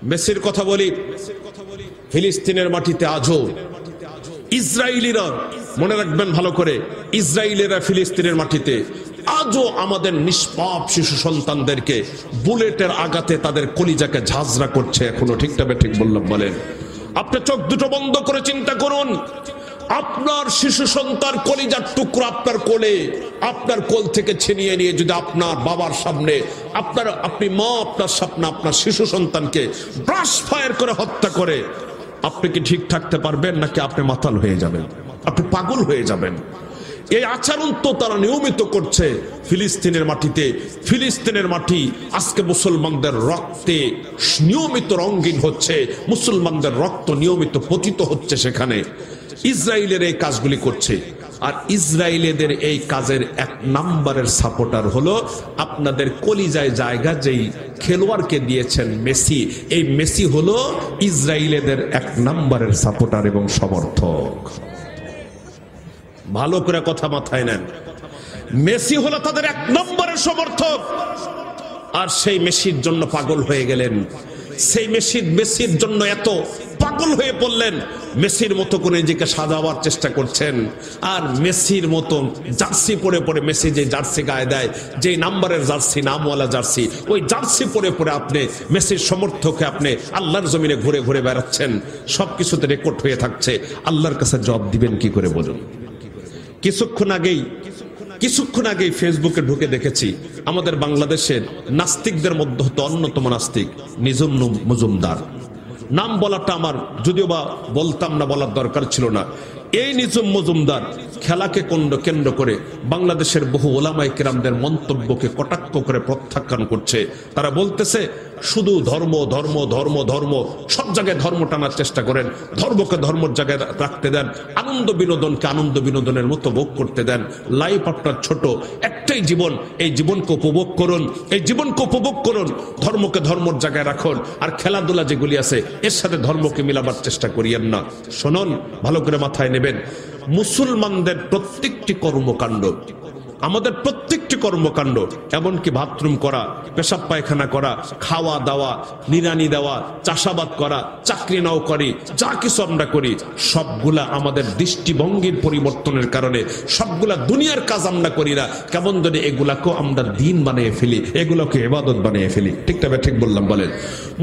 মেসির কথা বলি, ফিলিস্তিনের মাটিতে আজও ইসরায়েলিরা, মনে রাখবেন ভালো করে, ইসরায়েলিরা ফিলিস্তিনের মাটিতে আজও আমাদের নিষ্পাপ শিশু সন্তানদেরকে বুলেটের আঘাতে তাদের কলিজাকে ঝাঁঝরা করছে এখনো। ঠিক তবে ঠিক বললাম? বলেন। আপনি চোখ দুটো বন্ধ করে চিন্তা করুন, আপনার শিশু সন্তান কলিজার টুকরো আপনার কোলে, আপনার কোল থেকে ছিনিয়ে নিয়ে যদি আপনার বাবার সামনে আপনি মা আপনার সামনে আপনার শিশু সন্তানকে ব্রাশ ফায়ার করে হত্যা করে, আপনি কি ঠিক থাকতে পারবেন? নাকি আপনি মাতাল হয়ে যাবেন, আপনি পাগল হয়ে যাবেন? এই আচরণ তো তারা নিয়মিত করছে ফিলিস্তিনের মাটিতে। ফিলিস্তিনের মাটি আজকে মুসলমানদের রক্তে নিয়মিত রঙিন হচ্ছে, মুসলমানদের রক্ত নিয়মিত পতিত হচ্ছে সেখানে। ইসরায়েলের এই কাজগুলি করছে, আর ইসরায়েলেদের এই কাজের এক নম্বরের সাপোর্টার হলো আপনাদের কলিজায় জায়গা যেই খেলোয়াড়কে দিয়েছেন মেসি। এই মেসি হলো ইসরায়েলেদের এক নম্বরের সাপোর্টার এবং সমর্থক। ভালো করে কথা মাথায় নেন, মেসি হলো তাদের এক নম্বরের সমর্থক। আর সেই মেসির জন্য পাগল হয়ে গেলেন, সেই মেসির জন্য এত পাগল হয়ে পড়লেন, মেসির মতো করে নিজেকে সাজাবার চেষ্টা করছেন। আর মেসির মতো জার্সি পরে পরে, মেসি যে জার্সি গায়ে দেয়, যে নাম্বারের জার্সি, নামওয়ালা জার্সি, ওই জার্সি পরে পরে আপনি মেসির সমর্থকে আপনি আল্লাহর জমিনে ঘুরে ঘুরে বেড়াচ্ছেন। সবকিছুতে রেকর্ড হয়ে থাকছে, আল্লাহর কাছে জবাব দিবেন কি করে বলুন? কিছুক্ষণ আগেই ফেসবুকে ঢুকে দেখেছি আমাদের বাংলাদেশের নাস্তিকদের মধ্যে হতো অন্যতম নাস্তিক নিঝুম মজুমদার। নাম বলাটা আমার যদিও বা বলতাম না, বলার দরকার ছিল না। এই নিঝুম মজুমদার খেলাকে কেন্দ্র করে বাংলাদেশের বহু ওলামায়ে কেরামদের মন্তব্যকে কটাক্ষ করে প্রত্যাখ্যান করছে। তারা বলতেছে শুধু ধর্ম ধর্ম ধর্ম ধর্ম, সব জায়গায় ধর্ম টানার চেষ্টা করেন, ধর্মকে ধর্মের জায়গায় রাখতে দেন, আনন্দ বিনোদনকে আনন্দ বিনোদনের মতো ভোগ করতে দেন। লাইফ আপনার ছোট, একটাই জীবন, এই জীবনকে উপভোগ করুন, এই জীবনকে উপভোগ করুন, ধর্মকে ধর্মের জায়গায় রাখুন। আর খেলাধুলা যেগুলি আছে এর সাথে ধর্মকে মিলাবার চেষ্টা করিয়েন না। শুনুন, ভালো করে মাথায় নেবেন, মুসলমানদের প্রত্যেকটি কর্মকাণ্ড, আমাদের প্রত্যেকটি কর্মকাণ্ড, এমনকি বাথরুম করা, পেশাব পায়খানা করা, খাওয়া দাওয়া, নিরানি দেওয়া, চাষাবাদ করা, চাকরি নাও করি, যা কিছু আমরা করি, সবগুলা আমাদের দৃষ্টিভঙ্গির পরিবর্তনের কারণে, সবগুলা দুনিয়ার কাজ আমরা করি না, কেমন যদি এগুলাকেও আমরা দিন বানিয়ে ফেলি, এগুলোকে ইবাদত বানিয়ে ফেলি। ঠিক তবে ঠিক বললাম? বলেন।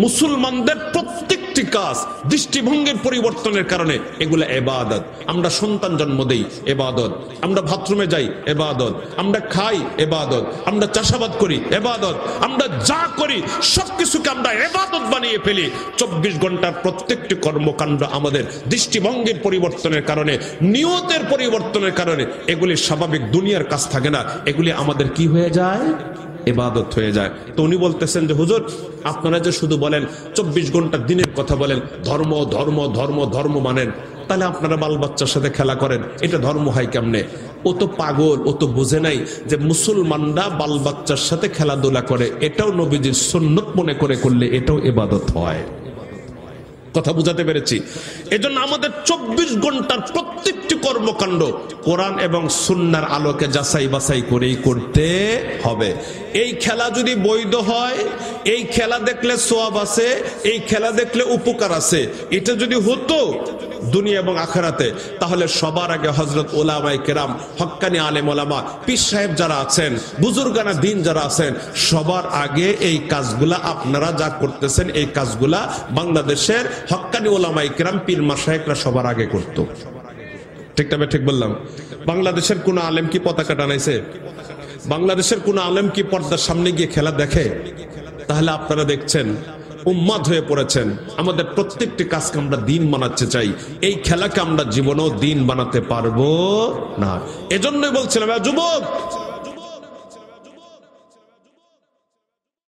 মুসলমানদের প্রত্যেকটি কাজ দৃষ্টিভঙ্গির পরিবর্তনের কারণে এগুলা ইবাদত। আমরা সন্তান জন্ম দেই, ইবাদত। আমরা বাথরুমে যাই, ইবাদত। আমরা খাই, ইবাদত। আমরা চাষাবাদ করি, ইবাদত। আমরা যা করি সবকিছুকে আমরা ইবাদত বানিয়ে ফেলি। 24 ঘন্টার প্রত্যেকটি কর্মকাণ্ড আমাদের দৃষ্টিভঙ্গির পরিবর্তনের কারণে, নিয়তের পরিবর্তনের কারণে এগুলি স্বাভাবিক দুনিয়ার কাজ থাকে না, এগুলি আমাদের কি হয়ে যায়? ইবাদত হয়ে যায়। তো উনি বলতেছেন যে হুজুর, আপনারা যে শুধু বলেন 24 ঘন্টা দিনের কথা বলেন, ধর্ম ধর্ম ধর্ম ধর্ম মানেন, তাহলে আপনারা বাল বাচ্চার সাথে খেলা করেন, এটা ধর্ম হয় কেমনে? ও তো পাগল, ও তো বুঝে নাই যে মুসলমানরা বাল বাচ্চার সাথে খেলাধুলা করে, এটাও নবীজির সুন্নত মনে করে করলে এটাও ইবাদত হয়। কথা বুঝাতে পেরেছি? এজন্য আমাদের 24 ঘন্টার প্রত্যেকটি কর্মকাণ্ড কোরআন এবং সুন্নাহর আলোকে যাচাই বাছাই করেই করতে হবে। এই খেলা যদি বৈধ হয়, এই খেলা দেখলে সওয়াব আছে, এই খেলা দেখলে উপকার আছে, এটা যদি হতো দুনিয়া এবং আখিরাতে, তাহলে সবার আগে হযরত উলামায়ে কেরাম, হক্কানি আলেম ওলামা, পীর সাহেব যারা আছেন, বুজুর্গানা দিন যারা আছেন, সবার আগে এই কাজগুলা আপনারা যা করতেছেন, এই কাজগুলা বাংলাদেশের হক্কানি ওলামায়ে কেরাম, পীর মাশায়েখরা সবার আগে করত। ঠিক তবে ঠিক বললাম? বাংলাদেশের কোন আলেম কি পতাকা টানাইছে? বাংলাদেশের কোন আলেম কি পর্দার সামনে গিয়ে খেলা দেখে? তাহলে আপনারা দেখছেন উম্মাদ হয়ে পড়েছেন। আমাদের প্রত্যেকটি কাজকে আমরা দিন বানাতে চাই, এই খেলাকে আমরা জীবনেও দিন বানাতে পারবো না। এজন্যই বলছিলাম, যুবক